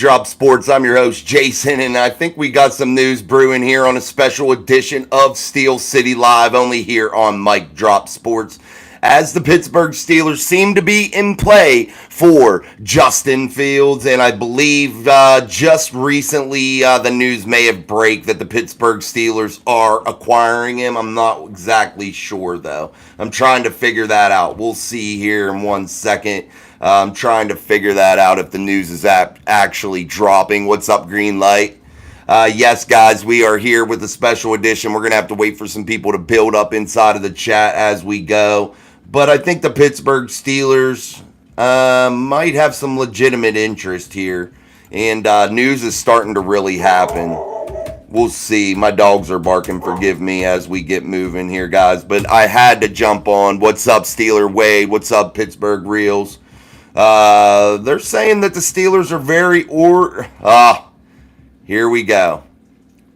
Drop Sports. I'm your host, Jason, and I think we got some news brewing here on a special edition of Steel City Live, only here on Mike Drop Sports, as the Pittsburgh Steelers seem to be in play for Justin Fields. And I believe just recently the news may have break that the Pittsburgh Steelers are acquiring him. I'm not exactly sure, though. I'm trying to figure that out. We'll see here in 1 second. I'm trying to figure that out if the news is actually dropping. What's up, Green Light? Yes, guys, we are here with a special edition. We're going to have to wait for some people to build up inside of the chat as we go. But I think the Pittsburgh Steelers might have some legitimate interest here. And news is starting to really happen. We'll see. My dogs are barking. Forgive me as we get moving here, guys. But I had to jump on. What's up, Steeler Wade? What's up, Pittsburgh Reels? They're saying that the Steelers are here we go.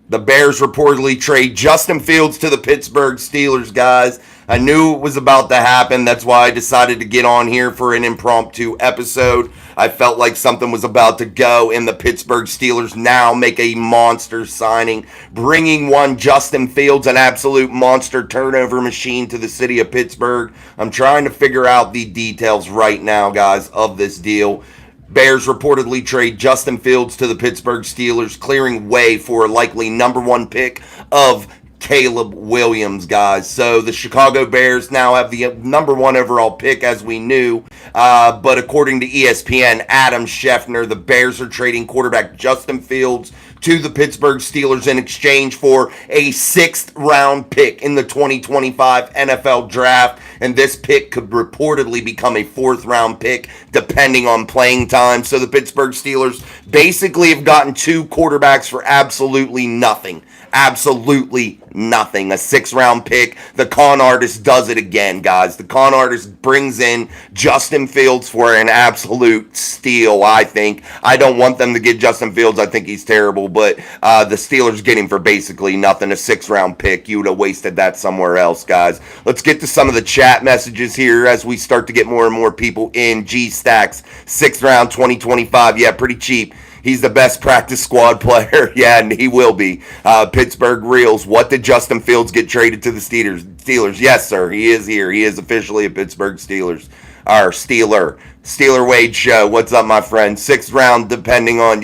The Bears reportedly trade Justin Fields to the Pittsburgh Steelers, guys. I knew it was about to happen. That's why I decided to get on here for an impromptu episode. I felt like something was about to go, and the Pittsburgh Steelers now make a monster signing, bringing one Justin Fields, an absolute monster turnover machine, to the city of Pittsburgh. I'm trying to figure out the details right now, guys, of this deal. Bears reportedly trade Justin Fields to the Pittsburgh Steelers, clearing way for a likely number 1 pick of Caleb Williams, guys. So the Chicago Bears now have the number 1 overall pick, as we knew. But according to ESPN, Adam Schefter, the Bears are trading quarterback Justin Fields to the Pittsburgh Steelers in exchange for a 6th-round pick in the 2025 NFL Draft. And this pick could reportedly become a 4th-round pick, depending on playing time. So the Pittsburgh Steelers basically have gotten 2 quarterbacks for absolutely nothing. Absolutely nothing. A 6th-round pick. The con artist does it again, guys. The con artist brings in Justin Fields for an absolute steal, I think. I don't want them to get Justin Fields. I think he's terrible, but the Steelers get him for basically nothing. A 6th-round pick. You would have wasted that somewhere else, guys. Let's get to some of the chat messages here as we start to get more and more people in. G-Stacks, 6th round, 2025. Yeah, pretty cheap. He's the best practice squad player. Yeah, and he will be. Pittsburgh Reels, what did Justin Fields get traded to the Steelers? Yes, sir, he is here. He is officially a Pittsburgh Steelers. Our Steeler Wade Show. What's up, my friend? 6th round, depending on,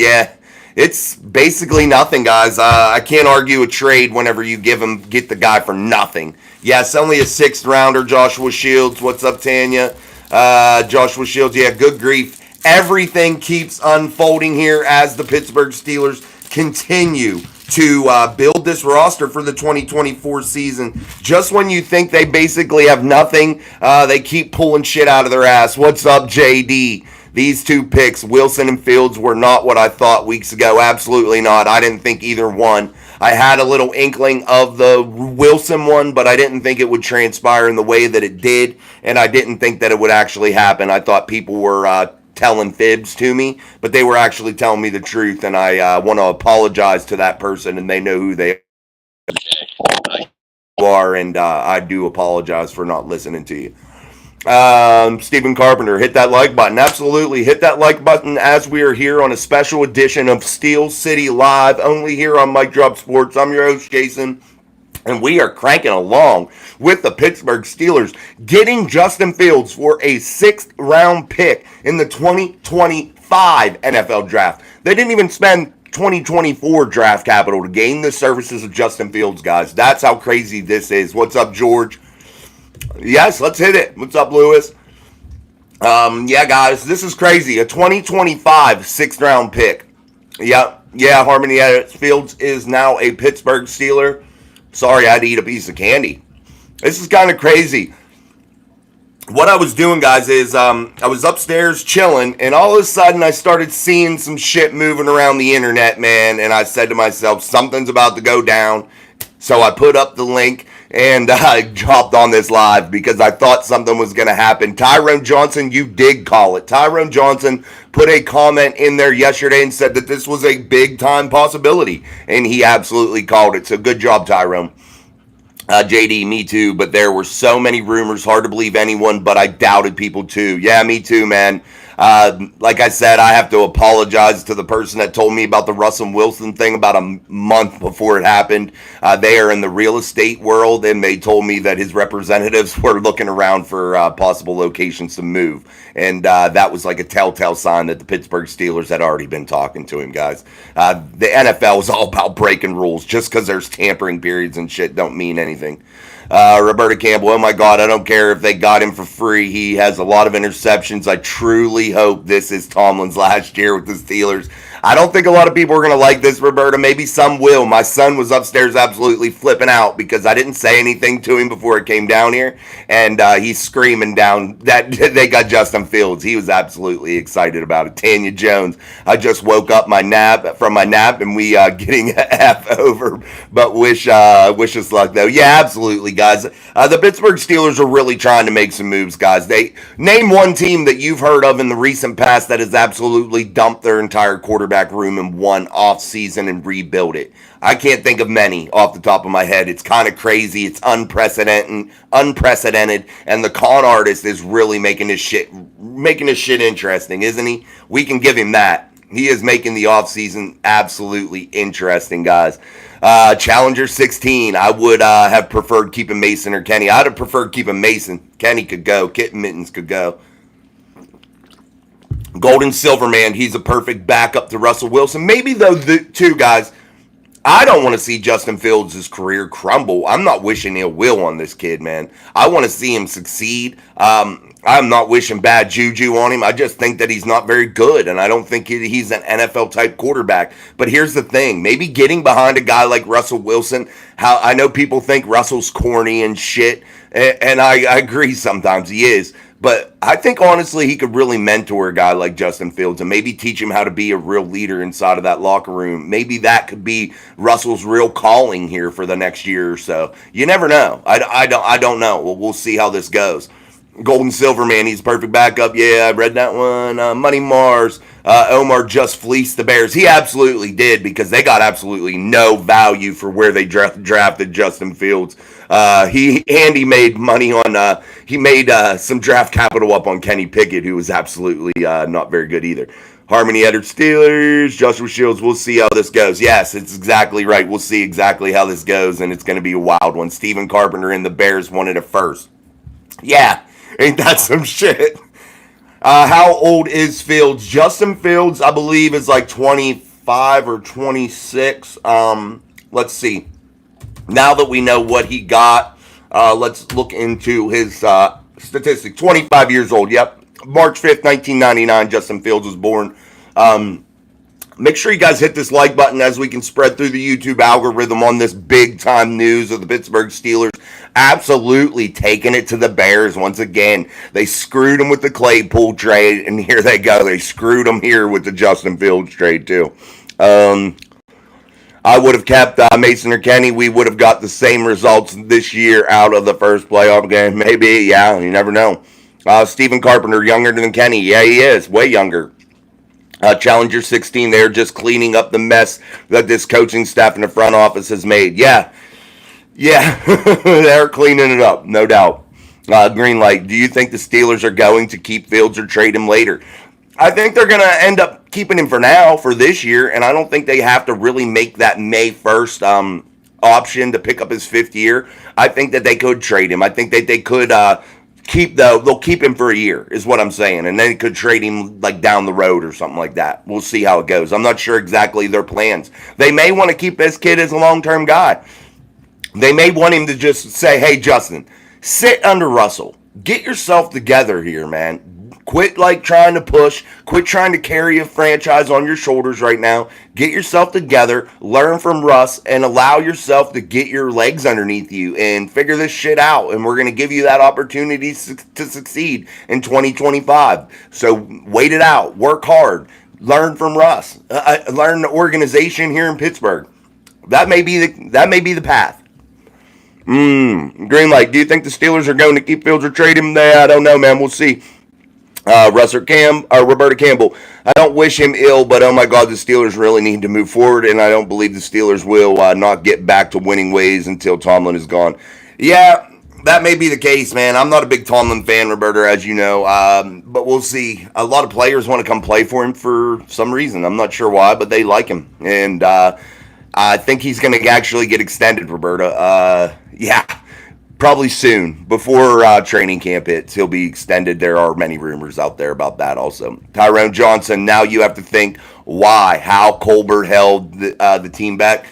it's basically nothing, guys. I can't argue a trade whenever you get the guy for nothing. Yes, only a 6th rounder, Joshua Shields. What's up, Tanya? Joshua Shields, yeah, good grief. Everything keeps unfolding here as the Pittsburgh Steelers continue to build this roster for the 2024 season. Just when you think they basically have nothing, they keep pulling shit out of their ass. What's up, JD? These 2 picks, Wilson and Fields, were not what I thought weeks ago. Absolutely not. I didn't think either one. I had a little inkling of the Wilson one, but I didn't think it would transpire in the way that it did, and I didn't think that it would actually happen. I thought people were telling fibs to me, but they were actually telling me the truth, and I want to apologize to that person, and they know who they are, and I do apologize for not listening to you. Stephen Carpenter, hit that like button. Absolutely, hit that like button as we are here on a special edition of Steel City Live, only here on Mike Drop Sports. I'm your host, Jason. And we are cranking along with the Pittsburgh Steelers getting Justin Fields for a 6th-round pick in the 2025 NFL Draft. They didn't even spend 2024 draft capital to gain the services of Justin Fields, guys. That's how crazy this is. What's up, George? Yes, let's hit it. What's up, Lewis? Yeah, guys, this is crazy. A 2025 6th-round pick. Yeah, Harmony Fields is now a Pittsburgh Steeler. Sorry, I had to eat a piece of candy. This is kind of crazy. What I was doing, guys, is I was upstairs chilling, and all of a sudden I started seeing some shit moving around the internet, man, and I said to myself, something's about to go down. So I put up the link, and I hopped on this live because I thought something was going to happen. Tyrone Johnson, you did call it. Tyrone Johnson put a comment in there yesterday and said that this was a big-time possibility, and he absolutely called it. So good job, Tyrone. JD, me too, but there were so many rumors, hard to believe anyone, but I doubted people too. Yeah, me too, man. Like I said, I have to apologize to the person that told me about the Russell Wilson thing about a month before it happened. They are in the real estate world, and they told me that his representatives were looking around for possible locations to move. And that was like a telltale sign that the Pittsburgh Steelers had already been talking to him, guys. The NFL is all about breaking rules. Just because there's tampering periods and shit don't mean anything. Roberta Campbell, oh my God, I don't care if they got him for free. He has a lot of interceptions. I truly hope this is Tomlin's last year with the Steelers. I don't think a lot of people are going to like this, Roberta. Maybe some will. My son was upstairs absolutely flipping out because I didn't say anything to him before it came down here. And he's screaming down that they got Justin Fields. He was absolutely excited about it. Tanya Jones, I just woke up from my nap and we getting F over, but wish us luck though. Yeah, absolutely, guys. The Pittsburgh Steelers are really trying to make some moves, guys. They name one team that you've heard of in the recent past that has absolutely dumped their entire quarterback room in one off season and rebuild it. I can't think of many off the top of my head. It's kind of crazy. It's unprecedented, and the con artist is really making this shit interesting, isn't he? We can give him that. He is making the offseason absolutely interesting, guys. Challenger 16, I would have preferred keeping Mason or Kenny. I'd have preferred keeping Mason. Kenny could go. Kitten Mittens could go. Golden Silverman, he's a perfect backup to Russell Wilson. Maybe, though, too, guys, I don't want to see Justin Fields' career crumble. I'm not wishing ill will on this kid, man. I want to see him succeed. I'm not wishing bad juju on him. I just think that he's not very good, and I don't think he's an NFL-type quarterback. But here's the thing. Maybe getting behind a guy like Russell Wilson, how I know people think Russell's corny and shit, and I agree sometimes he is. But I think, honestly, he could really mentor a guy like Justin Fields and maybe teach him how to be a real leader inside of that locker room. Maybe that could be Russell's real calling here for the next year or so. You never know. I don't know. Well, we'll see how this goes. Golden Silverman, he's perfect backup. Yeah, I read that one. Money Mars, Omar just fleeced the Bears. He absolutely did because they got absolutely no value for where they drafted Justin Fields. He made money on, he made some draft capital up on Kenny Pickett, who was absolutely not very good either. Harmony Edwards Steelers, Joshua Shields, we'll see how this goes. Yes, it's exactly right. We'll see exactly how this goes, and it's going to be a wild one. Stephen Carpenter and the Bears wanted it first. Yeah, ain't that some shit? How old is Fields? Justin Fields, I believe, is like 25 or 26. Let's see. Now that we know what he got, let's look into his statistics. 25 years old, yep. March 5th, 1999, Justin Fields was born. Make sure you guys hit this like button as we can spread through the YouTube algorithm on this big-time news of the Pittsburgh Steelers absolutely taking it to the Bears once again. They screwed them with the Claypool trade, and here they go. They screwed them here with the Justin Fields trade, too. I would have kept Mason or Kenny. We would have got the same results this year out of the first playoff game. Maybe, yeah, you never know. Stephen Carpenter, younger than Kenny. Yeah, he is. Way younger. Challenger 16, they're just cleaning up the mess that this coaching staff in the front office has made. Yeah, they're cleaning it up, no doubt. Green light, do you think the Steelers are going to keep Fields or trade him later? I think they're going to end up keeping him for now, for this year, and I don't think they have to really make that May 1st option to pick up his fifth year. I think that they could trade him. I think that they could they'll keep him for a year, is what I'm saying, and then they could trade him like down the road or something like that. We'll see how it goes. I'm not sure exactly their plans. They may want to keep this kid as a long-term guy. They may want him to just say, hey, Justin, sit under Russell. Get yourself together here, man. Quit trying to push. Quit trying to carry a franchise on your shoulders right now. Get yourself together. Learn from Russ and allow yourself to get your legs underneath you and figure this shit out. And we're going to give you that opportunity to succeed in 2025. So wait it out. Work hard. Learn from Russ. Learn the organization here in Pittsburgh. That may be the path. Green light. Do you think the Steelers are going to keep Fields or trade him? I don't know, man. We'll see. Roberta Campbell. I don't wish him ill, but oh my God, the Steelers really need to move forward, and I don't believe the Steelers will not get back to winning ways until Tomlin is gone. Yeah, That may be the case, man. I'm not a big Tomlin fan, Roberta, as you know, but we'll see. A lot of players want to come play for him for some reason. I'm not sure why, but they like him, and I think he's going to actually get extended, Roberta. Yeah, probably soon, before training camp hits, he'll be extended. There are many rumors out there about that also. Tyrone Johnson, now you have to think why, how Colbert held the team back.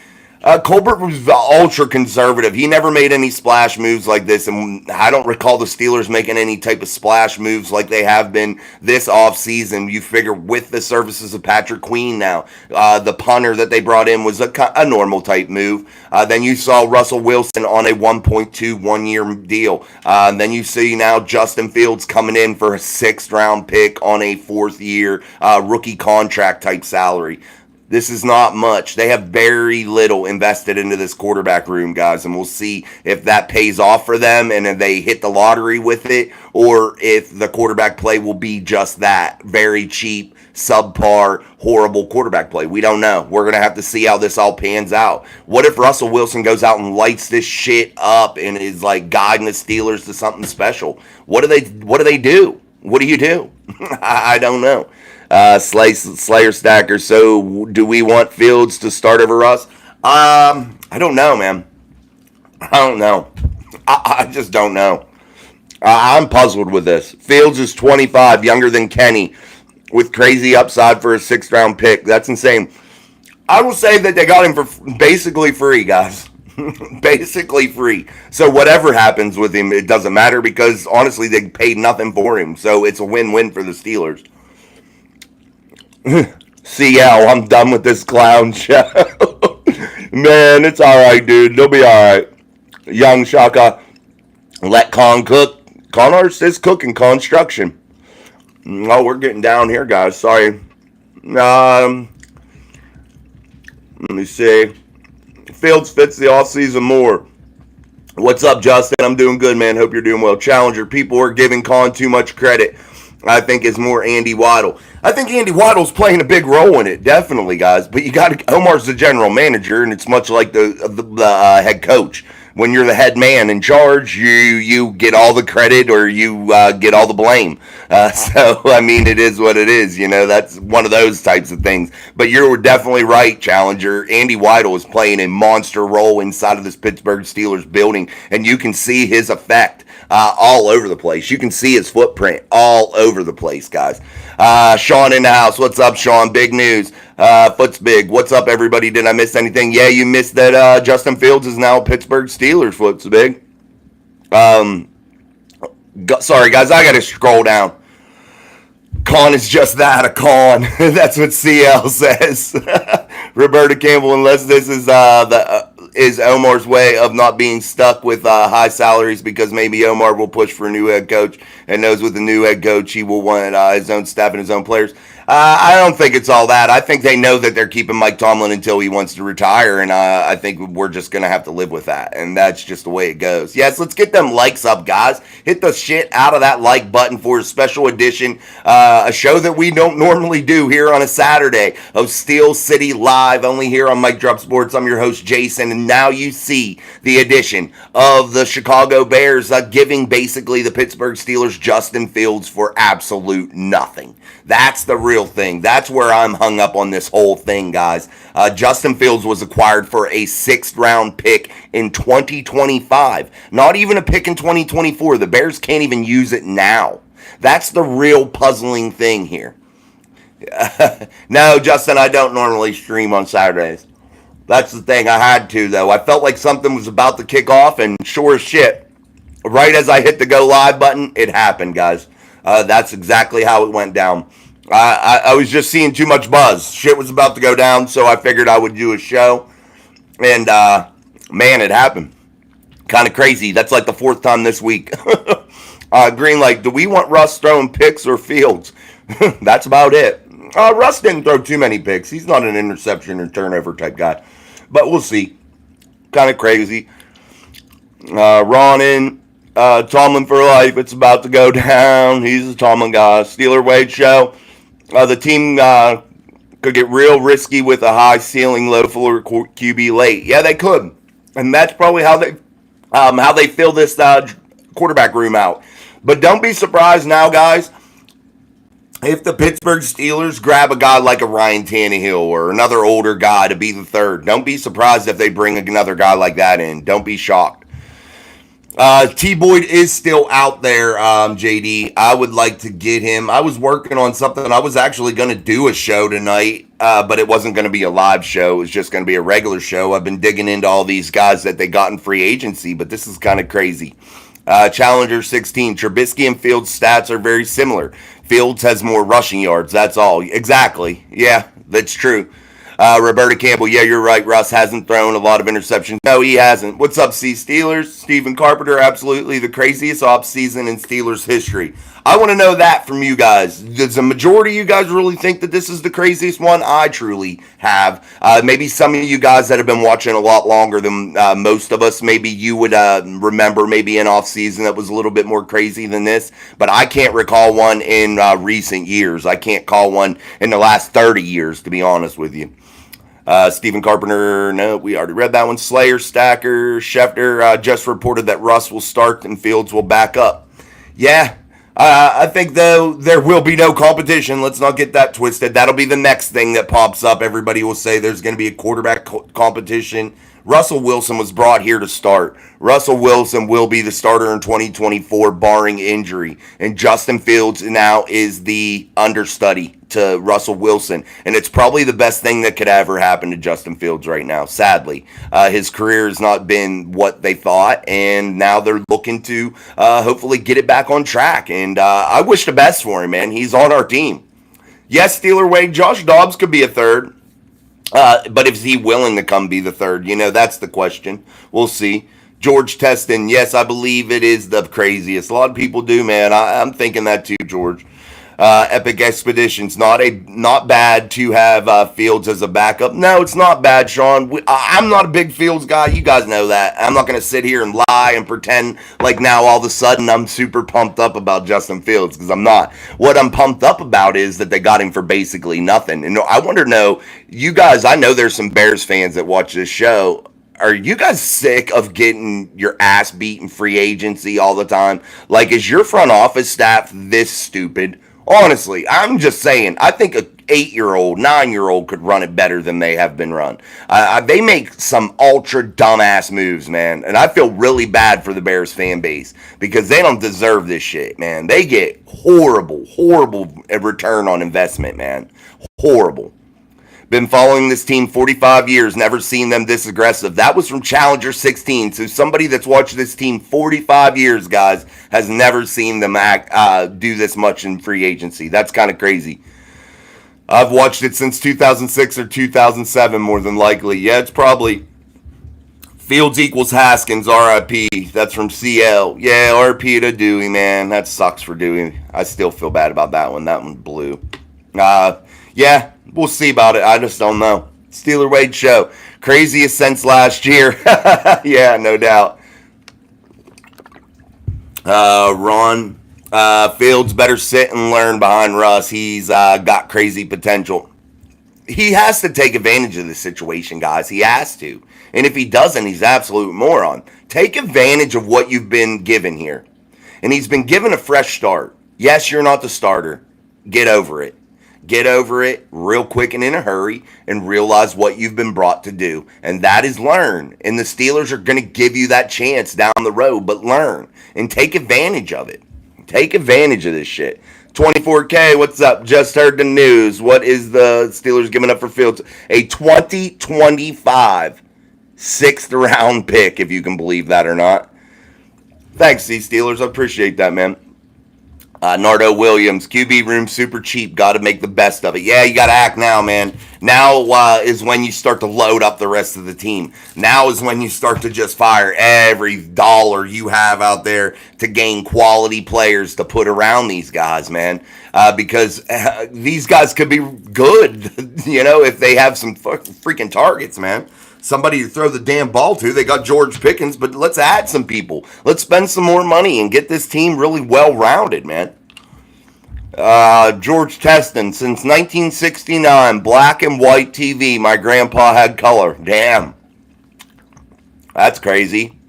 Colbert was ultra conservative. He never made any splash moves like this, and I don't recall the Steelers making any type of splash moves like they have been this offseason. You figure with the services of Patrick Queen now, the punter that they brought in was a normal type move. Then you saw Russell Wilson on a 1.2 one-year deal. Then you see now Justin Fields coming in for a 6th-round pick on a 4th-year rookie contract type salary. This is not much. They have very little invested into this quarterback room, guys, and we'll see if that pays off for them and if they hit the lottery with it, or if the quarterback play will be just that, very cheap, subpar, horrible quarterback play. We don't know. We're going to have to see how this all pans out. What if Russell Wilson goes out and lights this shit up and is like guiding the Steelers to something special? What do they do? What do you do? I don't know. Slayer Stacker. So, do we want Fields to start over Russ? I don't know, man. I don't know. I just don't know. I'm puzzled with this. Fields is 25, younger than Kenny, with crazy upside for a 6th-round pick. That's insane. I will say that they got him for basically free, guys. Basically free. So whatever happens with him, it doesn't matter because, honestly, they paid nothing for him. So it's a win-win for the Steelers. CL, I'm done with this clown show. Man, it's alright, dude. They'll be alright. Young Shaka, let Con cook. Connors is cooking construction. Oh, we're getting down here, guys. Sorry. Let me see. Fields fits the offseason more. What's up, Justin? I'm doing good, man. Hope you're doing well. Challenger, people are giving Con too much credit. I think it's more Andy Waddle. I think Andy Waddle's playing a big role in it, definitely, guys. But you got to. Omar's the general manager, and it's much like the head coach. When you're the head man in charge, you get all the credit or you get all the blame. So, I mean, it is what it is. You know, that's one of those types of things. But you're definitely right, Challenger. Andy Waddle is playing a monster role inside of this Pittsburgh Steelers building, and you can see his effect all over the place. You can see his footprint all over the place, guys. Sean in the house. What's up, Sean? Big news. Foot's big. What's up, everybody? Did I miss anything? Yeah, you missed that Justin Fields is now Pittsburgh Steelers. Foot's big. Sorry, guys. I got to scroll down. Con is just that, a con. That's what CL says. Roberta Campbell, unless this is is Omar's way of not being stuck with high salaries, because maybe Omar will push for a new head coach and knows with the new head coach he will want his own staff and his own players. I don't think it's all that. I think they know that they're keeping Mike Tomlin until he wants to retire, and I think we're just going to have to live with that, and that's just the way it goes. Yes, let's get them likes up, guys. Hit the shit out of that like button for a special edition, a show that we don't normally do here on a Saturday of Steel City Live, only here on Mike Drop Sports. I'm your host, Jason, and now you see the addition of the Chicago Bears giving basically the Pittsburgh Steelers Justin Fields for absolute nothing. That's the real thing. That's where I'm hung up on this whole thing, guys. Justin Fields was acquired for a 6th-round pick in 2025. Not even a pick in 2024. The Bears can't even use it now. That's the real puzzling thing here. No, Justin, I don't normally stream on Saturdays. That's the thing. I had to, though. I felt like something was about to kick off, and sure as shit, right as I hit the go live button, it happened, guys. That's exactly how it went down. I was just seeing too much buzz. Shit was about to go down, so I figured I would do a show. And, man, it happened. Kind of crazy. That's like the 4th time this week. Greenlight, do we want Russ throwing picks or Fields? That's about it. Russ didn't throw too many picks. He's not an interception or turnover type guy. But we'll see. Kind of crazy. Ronin. Tomlin for life. It's about to go down. He's a Tomlin guy. Steeler Wade show. The team could get real risky with a high ceiling, low floor QB late. Yeah, they could, and that's probably how they fill this quarterback room out. But don't be surprised now, guys, if the Pittsburgh Steelers grab a guy like a Ryan Tannehill or another older guy to be the third. Don't be surprised if they bring another guy like that in. Don't be shocked. T. Boyd is still out there, JD. I would like to get him. I was working on something. I was actually going to do a show tonight, but it wasn't going to be a live show. It was just going to be a regular show. I've been digging into all these guys that they got in free agency, but this is kind of crazy. Challenger 16. Trubisky and Fields' stats are very similar. Fields has more rushing yards. That's all. Exactly. Yeah, that's true. Roberta Campbell, yeah, you're right. Russ hasn't thrown a lot of interceptions. No, he hasn't. What's up, C Steelers? Stephen Carpenter, absolutely the craziest offseason in Steelers history. I want to know that from you guys. Does the majority of you guys really think that this is the craziest one? I truly have. Maybe some of you guys that have been watching a lot longer than most of us, maybe you would remember maybe an offseason that was a little bit more crazy than this. But I can't recall one in recent years. I can't call one in the last 30 years, to be honest with you. Stephen Carpenter, no, we already read that one. Slayer, Stacker, Schefter just reported that Russ will start and Fields will back up. Yeah, I think, though, there will be no competition. Let's not get that twisted. That'll be the next thing that pops up. Everybody will say there's going to be a quarterback competition. Russell Wilson was brought here to start. Russell Wilson will be the starter in 2024, barring injury. And Justin Fields now is the understudy to Russell Wilson. And it's probably the best thing that could ever happen to Justin Fields right now, sadly. His career has not been what they thought, and now they're looking to hopefully get it back on track. And I wish the best for him, man. He's on our team. Yes, Steeler Wade, Josh Dobbs could be a third. But is he willing to come be the third? You know, that's the question. We'll see. George Teston, yes, I believe it is the craziest. A lot of people do, man. I'm thinking that too, George. Epic Expeditions, not bad to have Fields as a backup. No, it's not bad, Sean. I'm not a big Fields guy. You guys know that. I'm not going to sit here and lie and pretend like now all of a sudden I'm super pumped up about Justin Fields, because I'm not. What I'm pumped up about is that they got him for basically nothing. And I wonder, you guys, I know there's some Bears fans that watch this show. Are you guys sick of getting your ass beat in free agency all the time? Like, is your front office staff this stupid? Honestly, I'm just saying, I think an 8-year-old, 9-year-old could run it better than they have been run. They make some ultra dumbass moves, man. And I feel really bad for the Bears fan base because they don't deserve this shit, man. They get horrible return on investment, man. Horrible. Been following this team 45 years, never seen them this aggressive. That was from Challenger 16. So somebody that's watched this team 45 years, guys, has never seen them do this much in free agency. That's kind of crazy. I've watched it since 2006 or 2007, more than likely. Yeah, it's probably Fields equals Haskins, RIP. That's from CL. Yeah, RIP to Dewey, man. That sucks for Dewey. I still feel bad about that one. That one blew. Yeah, we'll see about it. I just don't know. Steeler Wade show. Craziest since last year. Yeah, no doubt. Ron. Fields better sit and learn behind Russ. He's got crazy potential. He has to take advantage of this situation, guys. He has to. And if he doesn't, he's an absolute moron. Take advantage of what you've been given here. And he's been given a fresh start. Yes, you're not the starter. Get over it. Get over it real quick and in a hurry and realize what you've been brought to do. And that is learn. And the Steelers are going to give you that chance down the road, but learn and take advantage of it. Take advantage of this shit. 24K, what's up? Just heard the news. What is the Steelers giving up for Fields? A 2025 sixth round pick, if you can believe that or not. Thanks, C Steelers. I appreciate that, man. Nardo Williams, QB room super cheap. Got to make the best of it. Yeah, you got to act now, man. Now is when you start to load up the rest of the team. Now is when you start to just fire every dollar you have out there to gain quality players to put around these guys, man. Because these guys could be good, if they have some freaking targets, man. Somebody to throw the damn ball to. They got George Pickens, but let's add some people. Let's spend some more money and get this team really well-rounded, man. George Teston, since 1969, black and white TV. My grandpa had color. Damn. That's crazy.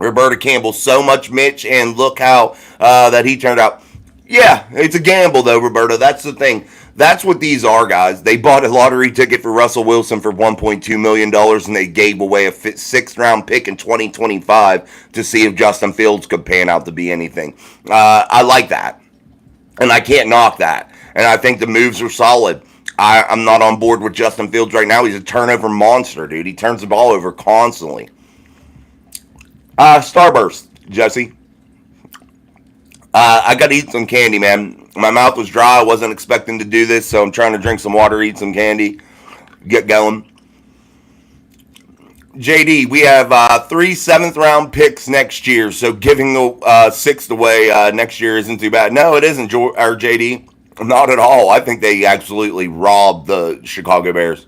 Roberta Campbell so much, Mitch, and look how that he turned out. Yeah, it's a gamble, though, Roberta. That's the thing. That's what these are, guys. They bought a lottery ticket for Russell Wilson for $1.2 million, and they gave away a sixth-round pick in 2025 to see if Justin Fields could pan out to be anything. I like that, and I can't knock that. And I think the moves are solid. I'm not on board with Justin Fields right now. He's a turnover monster, dude. He turns the ball over constantly. Starburst, Jesse. I got to eat some candy, man. My mouth was dry. I wasn't expecting to do this, so I'm trying to drink some water, eat some candy, get going. JD, we have 3 7th-round picks next year, so giving the sixth away next year isn't too bad. No, it isn't, JD. Not at all. I think they absolutely robbed the Chicago Bears.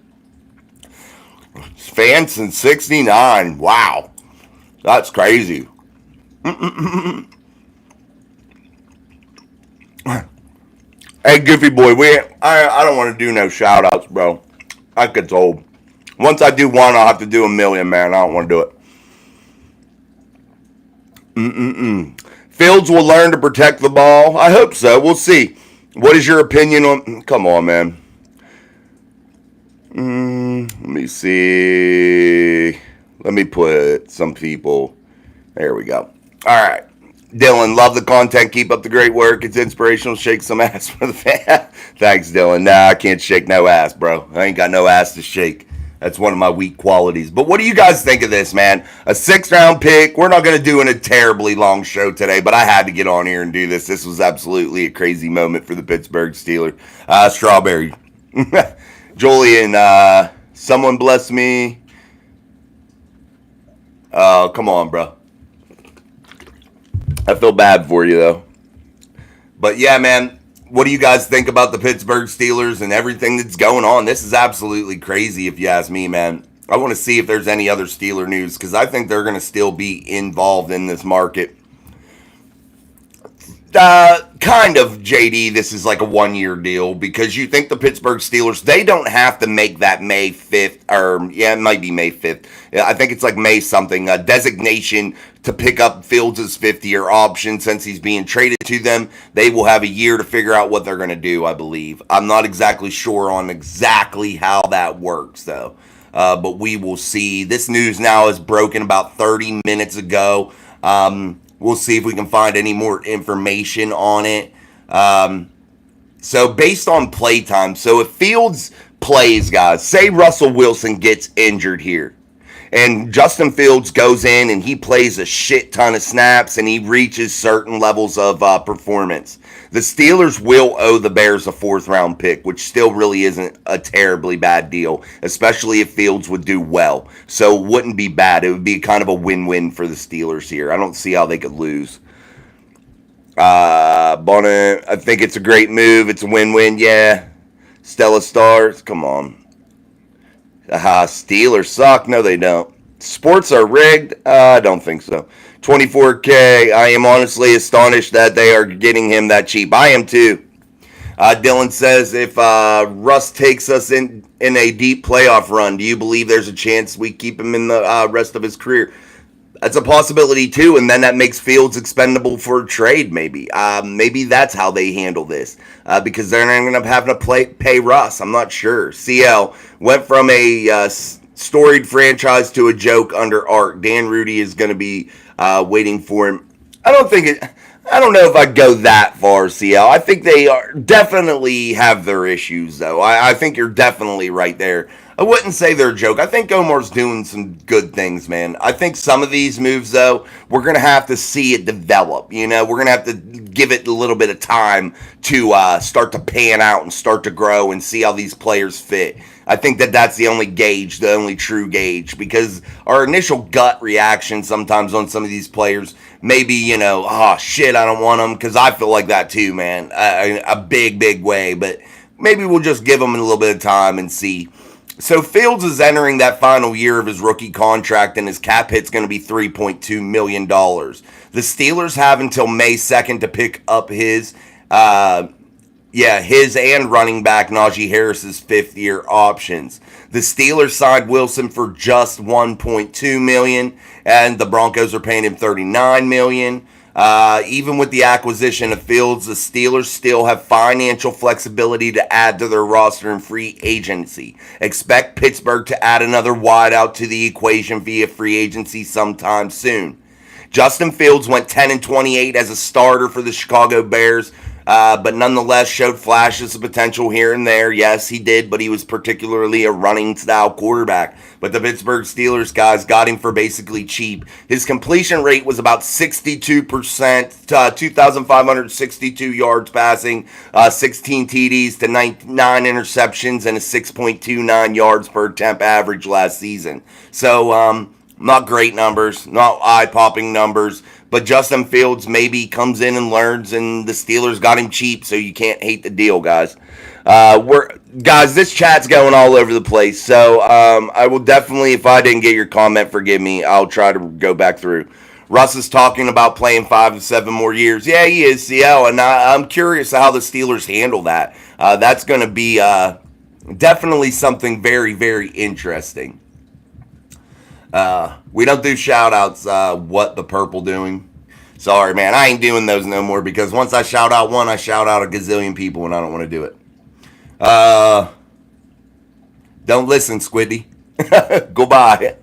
Fans in 69. Wow. That's crazy. Hey, Goofy Boy, I don't want to do no shout-outs, bro. I get told. Once I do one, I'll have to do a million, man. I don't want to do it. Fields will learn to protect the ball. I hope so. We'll see. What is your opinion on... Come on, man. Let me see. Let me put some people... There we go. All right. Dylan, love the content. Keep up the great work. It's inspirational. Shake some ass for the fan. Thanks, Dylan. Nah, I can't shake no ass, bro. I ain't got no ass to shake. That's one of my weak qualities. But what do you guys think of this, man? A 6th-round pick. We're not going to do a terribly long show today, but I had to get on here and do this. This was absolutely a crazy moment for the Pittsburgh Steelers. Strawberry. Julian, someone bless me. Oh, come on, bro. I feel bad for you, though. But, yeah, man, what do you guys think about the Pittsburgh Steelers and everything that's going on? This is absolutely crazy, if you ask me, man. I want to see if there's any other Steeler news, because I think they're going to still be involved in this market. Kind of, JD, this is like a 1-year deal, because you think the Pittsburgh Steelers, they don't have to make that May 5th, or, yeah, it might be May 5th. I think it's like May something, a designation to pick up Fields' 5th-year option since he's being traded to them. They will have a year to figure out what they're going to do, I believe. I'm not exactly sure on exactly how that works, though. But we will see. This news now is broken about 30 minutes ago. We'll see if we can find any more information on it. So based on play time, so if Fields plays, guys, say Russell Wilson gets injured here, and Justin Fields goes in and he plays a shit ton of snaps and he reaches certain levels of performance, the Steelers will owe the Bears a 4th-round pick, which still really isn't a terribly bad deal, especially if Fields would do well. So it wouldn't be bad. It would be kind of a win-win for the Steelers here. I don't see how they could lose. Bonnet, I think it's a great move. It's a win-win, yeah. Stella Stars, come on. Steelers suck. No, they don't. Sports are rigged. I don't think so. 24K. I am honestly astonished that they are getting him that cheap. I am too. Dylan says, if Russ takes us in a deep playoff run, do you believe there's a chance we keep him in the rest of his career? That's a possibility too, and then that makes Fields expendable for a trade, maybe. Maybe that's how they handle this, because they're not going to have to pay Russ. I'm not sure. CL went from a storied franchise to a joke under Art. Dan Rudy is going to be waiting for him. I don't know if I'd go that far, CL. I think they definitely have their issues, though. I think you're definitely right there. I wouldn't say they're a joke. I think Omar's doing some good things, man. I think some of these moves, though, we're going to have to see it develop. You know, we're going to have to give it a little bit of time to start to pan out and start to grow and see how these players fit. I think that's the only gauge, the only true gauge, because our initial gut reaction sometimes on some of these players, maybe, oh, shit, I don't want them, because I feel like that too, man, a big, big way. But maybe we'll just give them a little bit of time and see. So Fields is entering that final year of his rookie contract, and his cap hit's going to be $3.2 million. The Steelers have until May 2nd to pick up his Yeah, his and running back Najee Harris's fifth-year options. The Steelers signed Wilson for just 1.2 million, and the Broncos are paying him 39 million. Even with the acquisition of Fields, the Steelers still have financial flexibility to add to their roster in free agency. Expect Pittsburgh to add another wideout to the equation via free agency sometime soon. Justin Fields went 10-28 as a starter for the Chicago Bears, but nonetheless showed flashes of potential here and there. Yes, he did, but he was particularly a running-style quarterback. But the Pittsburgh Steelers guys got him for basically cheap. His completion rate was about 62%, 2,562 yards passing, 16 TDs to 9 interceptions, and a 6.29 yards per attempt average last season. So, not great numbers, not eye-popping numbers, but Justin Fields maybe comes in and learns, and the Steelers got him cheap, so you can't hate the deal, guys. Guys, this chat's going all over the place, so I will definitely, if I didn't get your comment, forgive me. I'll try to go back through. Russ is talking about playing 5 to 7 more years. Yeah, he is, CL, and I'm curious how the Steelers handle that. That's going to be definitely something very, very interesting. We don't do shout outs, what the purple doing. Sorry, man, I ain't doing those no more because once I shout out one, I shout out a gazillion people and I don't want to do it. Don't listen, Squiddy. Goodbye.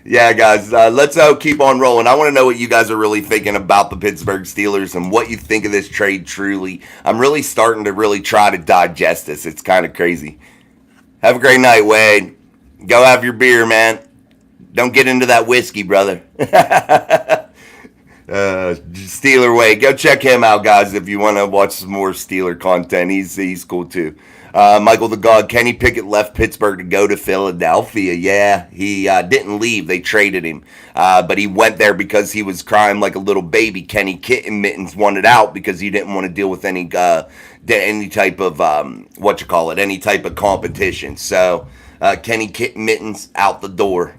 Yeah, guys, let's keep on rolling. I want to know what you guys are really thinking about the Pittsburgh Steelers and what you think of this trade truly. I'm really starting to really try to digest this. It's kind of crazy. Have a great night, Wade. Go have your beer, man. Don't get into that whiskey, brother. Steeler Way. Go check him out, guys, if you want to watch some more Steeler content. He's cool, too. Michael the God. Kenny Pickett left Pittsburgh to go to Philadelphia. Yeah, he didn't leave. They traded him. But he went there because he was crying like a little baby. Kenny Kitten Mittens wanted out because he didn't want to deal with any type of, any type of competition. So, Kenny Kitten Mittens out the door.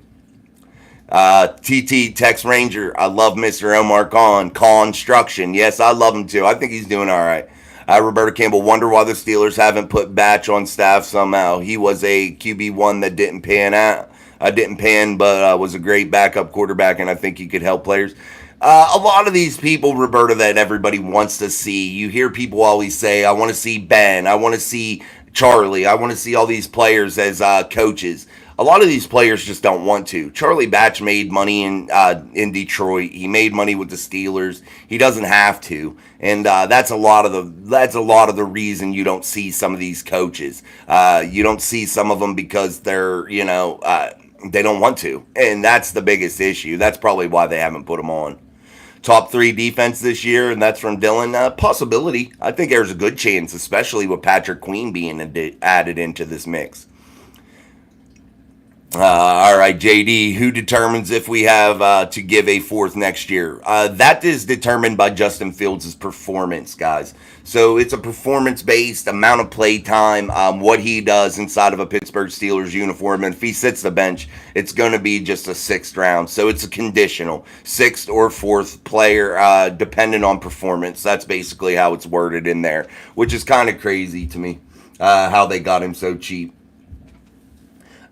TT Tex Ranger, I love Mr. Omar Khan. Construction, yes, I love him too. I think he's doing all right. Roberta Campbell, wonder why the Steelers haven't put Batch on staff somehow. He was a QB1 that didn't pan out. Didn't pan, but was a great backup quarterback, and I think he could help players. A lot of these people, Roberta, that everybody wants to see. You hear people always say, I want to see Ben. I want to see Charlie. I want to see all these players as coaches. A lot of these players just don't want to. Charlie Batch made money in Detroit. He made money with the Steelers. He doesn't have to, and that's a lot of the reason you don't see some of these coaches. You don't see some of them because they're they don't want to, and that's the biggest issue. That's probably why they haven't put them on. Top 3 defense this year, and that's from Dylan. Possibility. I think there's a good chance, especially with Patrick Queen being added into this mix. All right, JD, who determines if we have to give a 4th next year? That is determined by Justin Fields' performance, guys. So it's a performance-based amount of play time, what he does inside of a Pittsburgh Steelers uniform. And if he sits the bench, it's going to be just a 6th round. So it's a conditional 6th or 4th player, dependent on performance. That's basically how it's worded in there, which is kind of crazy to me, how they got him so cheap.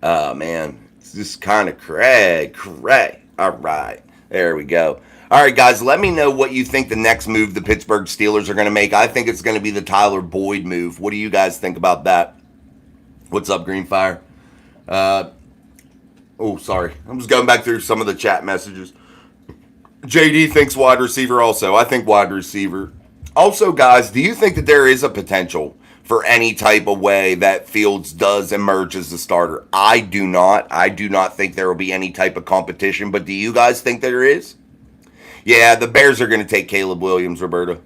Oh, man, it's just kind of cray. All right, there we go. All right, guys, let me know what you think the next move the Pittsburgh Steelers are going to make. I think it's going to be the Tyler Boyd move. What do you guys think about that? What's up, Greenfire? Sorry. I'm just going back through some of the chat messages. JD thinks wide receiver also. I think wide receiver. Also, guys, do you think that there is a potential for any type of way that Fields does emerge as the starter? I do not. I do not think there will be any type of competition, but do you guys think there is? Yeah, the Bears are going to take Caleb Williams, Roberta.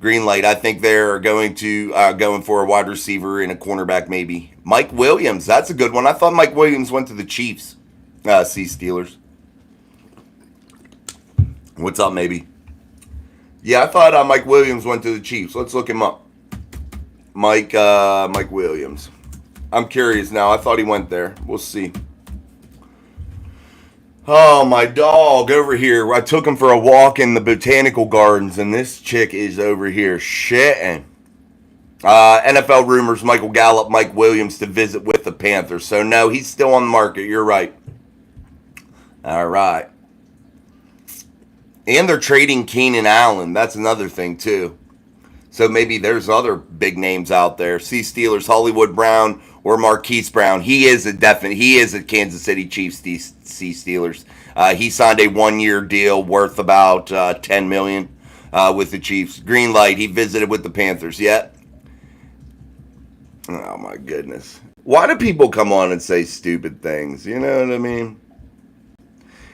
Green light, I think they're going to going for a wide receiver and a cornerback maybe. Mike Williams, that's a good one. I thought Mike Williams went to the Chiefs. See Steelers. What's up, maybe? Yeah, I thought Mike Williams went to the Chiefs. Let's look him up. Mike Williams. I'm curious now. I thought he went there. We'll see. Oh, my dog over here. I took him for a walk in the botanical gardens, and this chick is over here shitting. NFL rumors, Michael Gallup, Mike Williams to visit with the Panthers. So, no, he's still on the market. You're right. All right. And they're trading Keenan Allen. That's another thing, too. So maybe there's other big names out there. See Steelers, Hollywood Brown or Marquise Brown. He is a Kansas City Chiefs see Steelers. He signed a 1-year deal worth about $10 million with the Chiefs. Green light. He visited with the Panthers. Yeah. Oh my goodness. Why do people come on and say stupid things? You know what I mean?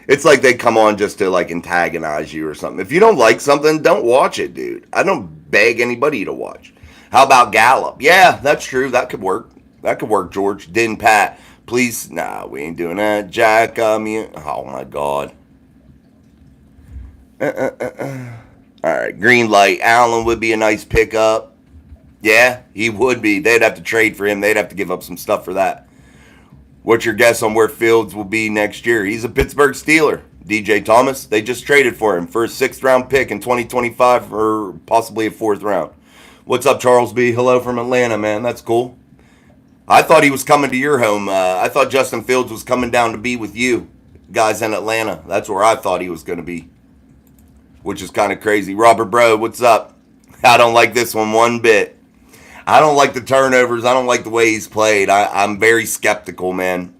It's like they come on just to like antagonize you or something. If you don't like something, don't watch it, dude. I don't beg anybody to watch. How about Gallup? Yeah, that's true. That could work. That could work, George. Didn't Pat? Please, nah, we ain't doing that. Jack, oh my God. All right, green light. Allen would be a nice pickup. Yeah, he would be. They'd have to trade for him. They'd have to give up some stuff for that. What's your guess on where Fields will be next year? He's a Pittsburgh Steeler. DJ Thomas, they just traded for him for a 6th-round pick in 2025 or possibly a 4th round. What's up, Charles B? Hello from Atlanta, man. That's cool. I thought he was coming to your home. I thought Justin Fields was coming down to be with you guys in Atlanta. That's where I thought he was going to be, which is kind of crazy. Robert Bro, what's up? I don't like this one bit. I don't like the turnovers. I don't like the way he's played. I'm very skeptical, man.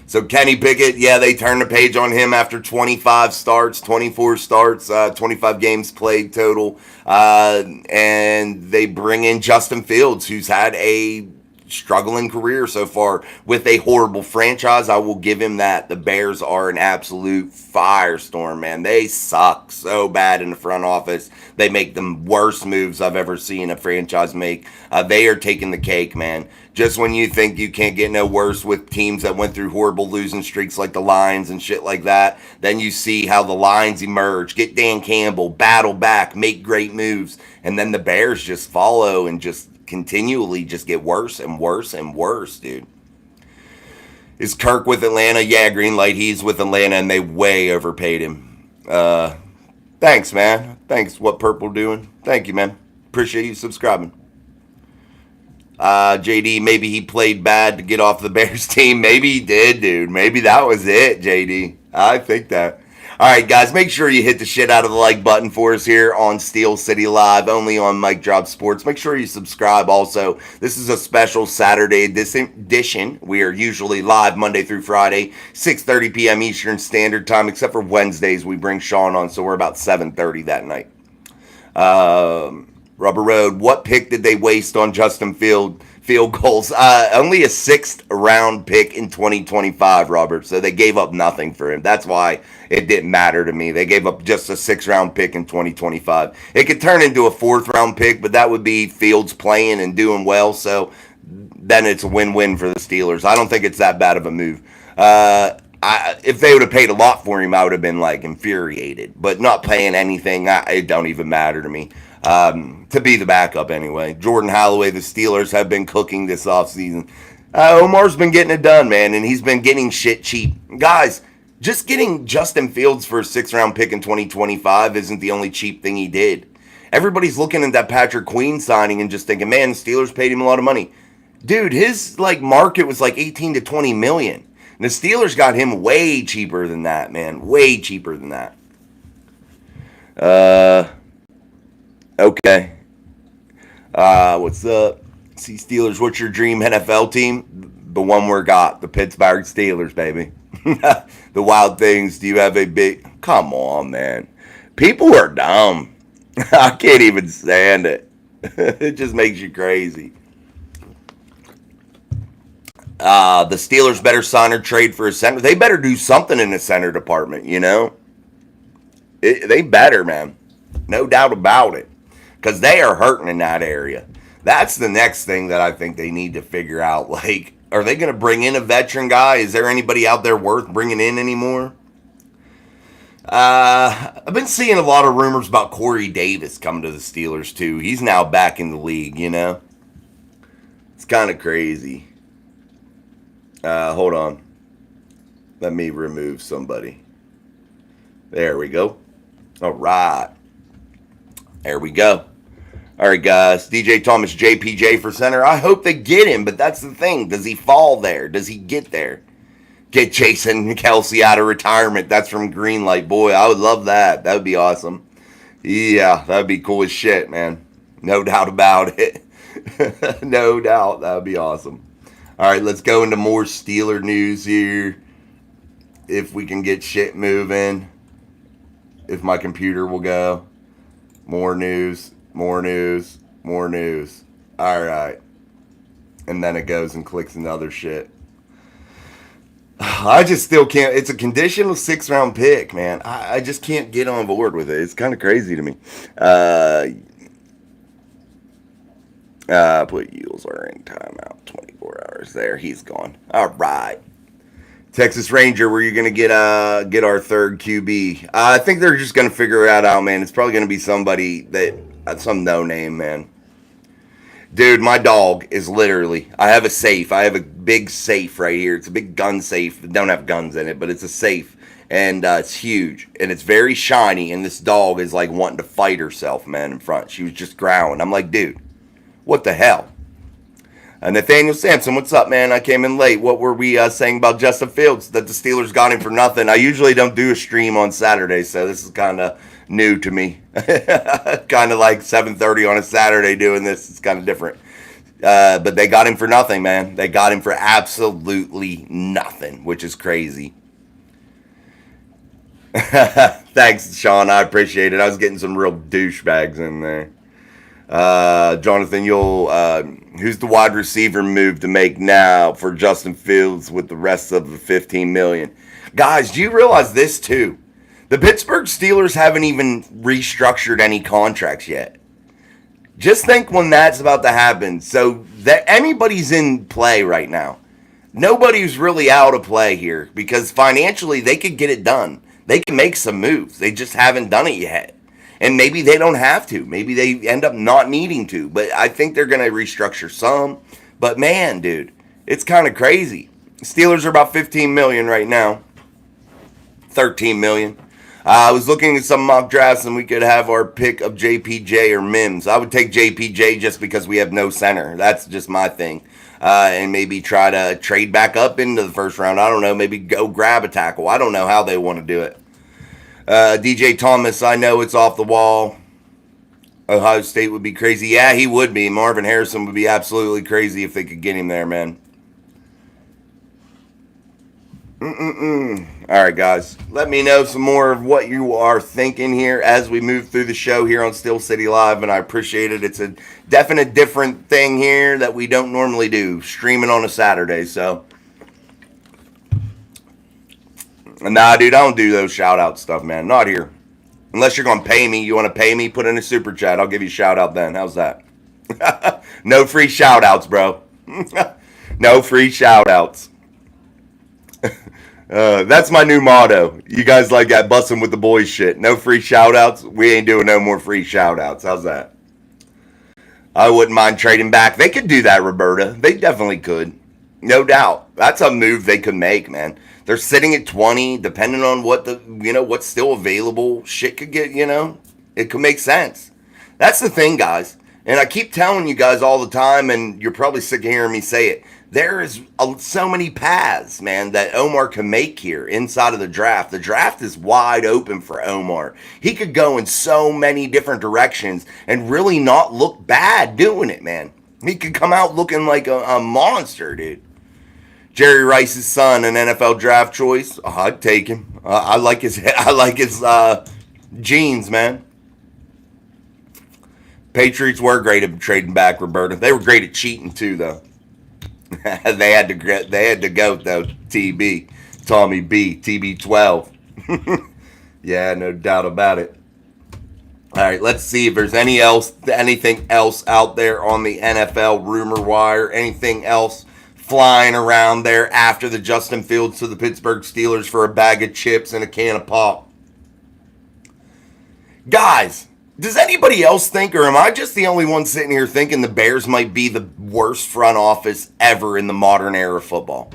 So Kenny Pickett, yeah, they turned the page on him after 25 starts, 24 starts, 25 games played total. And they bring in Justin Fields, who's had a struggling career so far with a horrible franchise. I will give him that. The Bears are an absolute firestorm, man. They suck so bad in the front office. They make the worst moves I've ever seen a franchise make. They are taking the cake, man. Just when you think you can't get no worse with teams that went through horrible losing streaks like the Lions and shit like that, then you see how the Lions emerge, get Dan Campbell, battle back, make great moves, and then the Bears just follow and just continually just get worse and worse and worse, dude. Is Kirk with Atlanta? Yeah, green light. He's with Atlanta, and they way overpaid him. Thanks, man. Thanks. What Purple doing? Thank you, man. Appreciate you subscribing. JD, maybe he played bad to get off the Bears team. Maybe he did, dude. Maybe that was it, JD. I think that. All right, guys, make sure you hit the shit out of the like button for us here on Steel City Live, only on Mike Drop Sports. Make sure you subscribe also. This is a special Saturday edition. We are usually live Monday through Friday, 6:30 p.m. Eastern Standard Time, except for Wednesdays we bring Sean on, so we're about 7:30 that night. Rubber Road, what pick did they waste on Justin Field goals? Only a 6th-round pick in 2025, Robert. So they gave up nothing for him. That's why it didn't matter to me. They gave up just a 6th-round pick in 2025. It could turn into a 4th-round pick, but that would be Fields playing and doing well. So then it's a win-win for the Steelers. I don't think it's that bad of a move. If they would have paid a lot for him, I would have been like infuriated. But not paying anything, it don't even matter to me. To be the backup anyway. Jordan Holloway, the Steelers have been cooking this offseason. Omar's been getting it done, man, and he's been getting shit cheap. Guys, just getting Justin Fields for a 6th-round pick in 2025 isn't the only cheap thing he did. Everybody's looking at that Patrick Queen signing and just thinking, man, the Steelers paid him a lot of money. Dude, his market was like 18 to 20 million. And the Steelers got him way cheaper than that, man. Way cheaper than that. Okay. What's up? See Steelers, what's your dream NFL team? The one we're got, the Pittsburgh Steelers, baby. The Wild Things, do you have a big... Come on, man. People are dumb. I can't even stand it. It just makes you crazy. The Steelers better sign or trade for a center. They better do something in the center department, you know? They better, man. No doubt about it. Because they are hurting in that area. That's the next thing that I think they need to figure out. Like, are they going to bring in a veteran guy? Is there anybody out there worth bringing in anymore? I've been seeing a lot of rumors about Corey Davis coming to the Steelers, too. He's now back in the league, you know? It's kind of crazy. Hold on. Let me remove somebody. There we go. All right. There we go. All right, guys. DJ Thomas, JPJ for center. I hope they get him, but that's the thing. Does he fall there? Does he get there? Get Jason Kelsey out of retirement. That's from Greenlight. Boy, I would love that. That would be awesome. Yeah, that would be cool as shit, man. No doubt about it. No doubt. That would be awesome. All right, let's go into more Steeler news here. If we can get shit moving. If my computer will go. More news. More news. More news. All right. And then it goes and clicks into other shit. I just still can't. It's a conditional 6th round pick, man. I just can't get on board with it. It's kind of crazy to me. Put Yules are in timeout. 24 hours there. He's gone. All right. Texas Ranger, where you're going to get our third QB. I think they're just going to figure that out, man. It's probably going to be somebody some no name, man. Dude, my dog is literally, I have a safe. I have a big safe right here. It's a big gun safe. It don't have guns in it, but it's a safe. And it's huge. And it's very shiny. And this dog is like wanting to fight herself, man, in front. She was just growling. I'm like, dude, what the hell? Nathaniel Sampson, what's up, man? I came in late. What were we saying about Justin Fields? That the Steelers got him for nothing. I usually don't do a stream on Saturday, so this is kind of new to me. Kind of like 7:30 on a Saturday doing this. It's kind of different. But they got him for nothing, man. They got him for absolutely nothing, which is crazy. Thanks, Sean. I appreciate it. I was getting some real douchebags in there. Jonathan, who's the wide receiver move to make now for Justin Fields with the rest of the $15 million? Guys, do you realize this too? The Pittsburgh Steelers haven't even restructured any contracts yet. Just think when that's about to happen. So that anybody's in play right now. Nobody's really out of play here because financially they could get it done. They can make some moves. They just haven't done it yet. And maybe they don't have to. Maybe they end up not needing to. But I think they're going to restructure some. But man, dude, it's kind of crazy. Steelers are about $15 million right now. $13 million. I was looking at some mock drafts and we could have our pick of JPJ or Mims. I would take JPJ just because we have no center. That's just my thing. And maybe try to trade back up into the first round. I don't know. Maybe go grab a tackle. I don't know how they want to do it. DJ Thomas, I know it's off the wall. Ohio State would be crazy. Yeah, he would be. Marvin Harrison would be absolutely crazy if they could get him there, man. All right, guys. Let me know some more of what you are thinking here as we move through the show here on Steel City Live, and I appreciate it. It's a definite different thing here that we don't normally do, streaming on a Saturday, so. Nah, dude, I don't do those shout-out stuff, man. Not here. Unless you're going to pay me. You want to pay me? Put in a super chat. I'll give you a shout-out then. How's that? No free shout-outs, bro. No free shout-outs. That's my new motto. You guys like that busting with the boys shit. No free shout-outs. We ain't doing no more free shout-outs. How's that? I wouldn't mind trading back. They could do that, Roberta. They definitely could. No doubt. That's a move they could make, man. They're sitting at 20, depending on what's still available. Shit could get, it could make sense. That's the thing, guys. And I keep telling you guys all the time, and you're probably sick of hearing me say it. There is so many paths, man, that Omar can make here inside of the draft. The draft is wide open for Omar. He could go in so many different directions and really not look bad doing it, man. He could come out looking like a monster, dude. Jerry Rice's son, an NFL draft choice. Oh, I'd take him. I like his genes, man. Patriots were great at trading back, Roberta. They were great at cheating too, though. They had to go though. TB, Tommy B, TB12. Yeah, no doubt about it. All right, let's see if there's anything else out there on the NFL rumor wire. Anything else flying around there after the Justin Fields to the Pittsburgh Steelers for a bag of chips and a can of pop? Guys, does anybody else think, or am I just the only one sitting here thinking the Bears might be the worst front office ever in the modern era of football?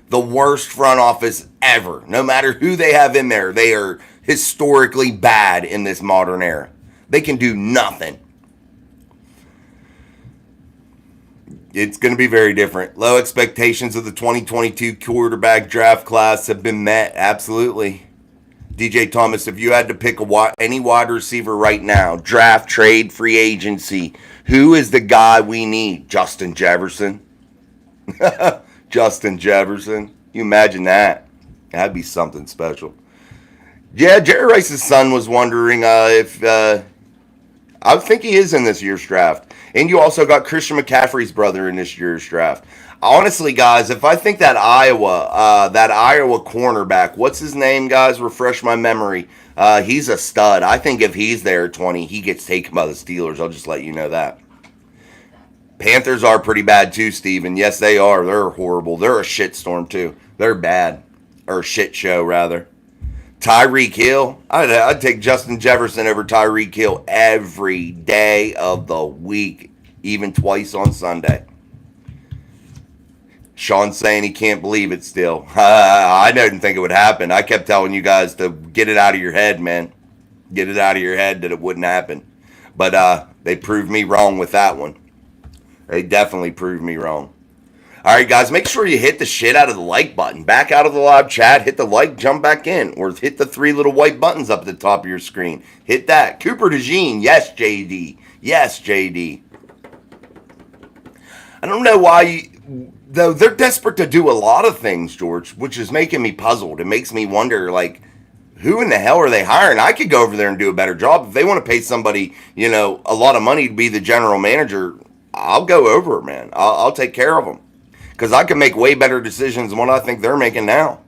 The worst front office ever. No matter who they have in there, they are historically bad in this modern era. They can do nothing. It's going to be very different. Low expectations of the 2022 quarterback draft class have been met. Absolutely. DJ Thomas, if you had to pick any wide receiver right now, draft, trade, free agency, who is the guy we need? Justin Jefferson. Justin Jefferson. You imagine that? That'd be something special. Yeah, Jerry Rice's son was wondering if I think he is in this year's draft. And you also got Christian McCaffrey's brother in this year's draft. Honestly, guys, if I think that Iowa cornerback, what's his name, guys? Refresh my memory. He's a stud. I think if he's there at 20, he gets taken by the Steelers. I'll just let you know that. Panthers are pretty bad too, Steven. Yes, they are. They're horrible. They're a shitstorm too. They're bad. Or a shit show, rather. Tyreek Hill. I'd take Justin Jefferson over Tyreek Hill every day of the week, even twice on Sunday. Sean's saying he can't believe it still. I didn't think it would happen. I kept telling you guys to get it out of your head, man. Get it out of your head that it wouldn't happen. But they proved me wrong with that one. They definitely proved me wrong. All right, guys, make sure you hit the shit out of the like button. Back out of the live chat, hit the like, jump back in, or hit the 3 little white buttons up at the top of your screen. Hit that. Cooper DeJean, yes, JD. Yes, JD. I don't know why, though they're desperate to do a lot of things, George, which is making me puzzled. It makes me wonder, like, who in the hell are they hiring? I could go over there and do a better job. If they want to pay somebody, a lot of money to be the general manager, I'll go over, man. I'll take care of them. Because I can make way better decisions than what I think they're making now.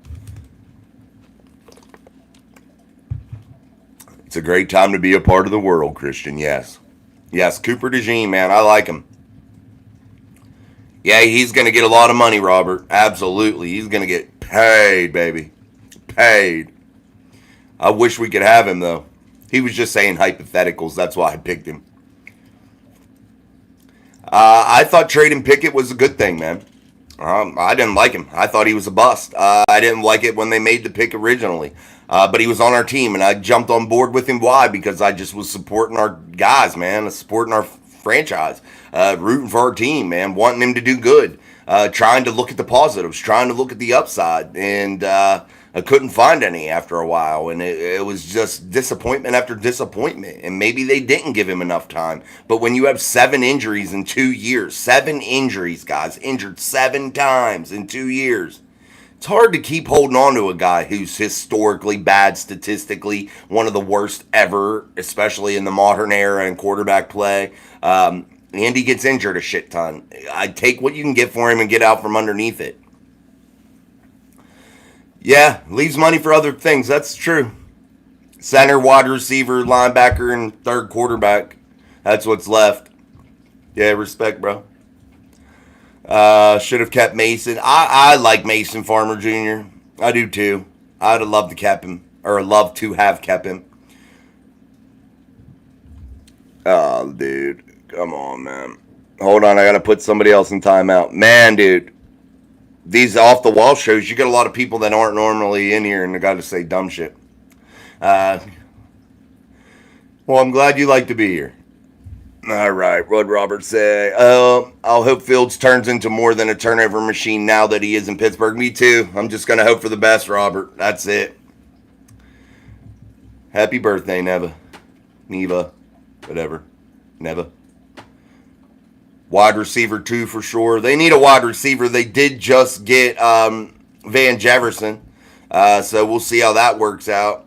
It's a great time to be a part of the world, Christian, yes. Yes, Cooper DeJean, man, I like him. Yeah, he's going to get a lot of money, Robert. Absolutely. He's going to get paid, baby. Paid. I wish we could have him, though. He was just saying hypotheticals. That's why I picked him. I thought trading Pickett was a good thing, man. I didn't like him. I thought he was a bust. I didn't like it when they made the pick originally. But he was on our team, and I jumped on board with him. Why? Because I just was supporting our guys, man. Supporting our franchise. Rooting for our team, man. Wanting him to do good. Trying to look at the positives. Trying to look at the upside. And I couldn't find any after a while. And it was just disappointment after disappointment. And maybe they didn't give him enough time. But when you have 7 injuries in 2 years. 7 injuries, guys. Injured 7 times in 2 years. It's hard to keep holding on to a guy who's historically bad statistically, one of the worst ever, especially in the modern era in quarterback play. And he gets injured a shit ton. I'd take what you can get for him and get out from underneath it. Yeah, leaves money for other things. That's true. Center, wide receiver, linebacker, and third quarterback. That's what's left. Yeah, respect, bro. Should have kept Mason. I like Mason Farmer Jr. I do too. I'd have loved to kept him, or love to have kept him. Oh, dude, come on, man. Hold on, I gotta put somebody else in timeout. Man, dude, these off the wall shows, you get a lot of people that aren't normally in here, and they gotta say dumb shit. Well, I'm glad you like to be here. All right, Rod Roberts say, I'll hope Fields turns into more than a turnover machine now that he is in Pittsburgh. Me too. I'm just going to hope for the best, Robert. That's it. Happy birthday, Neva. Whatever. Neva. Wide receiver 2 for sure. They need a wide receiver. They did just get Van Jefferson. So we'll see how that works out.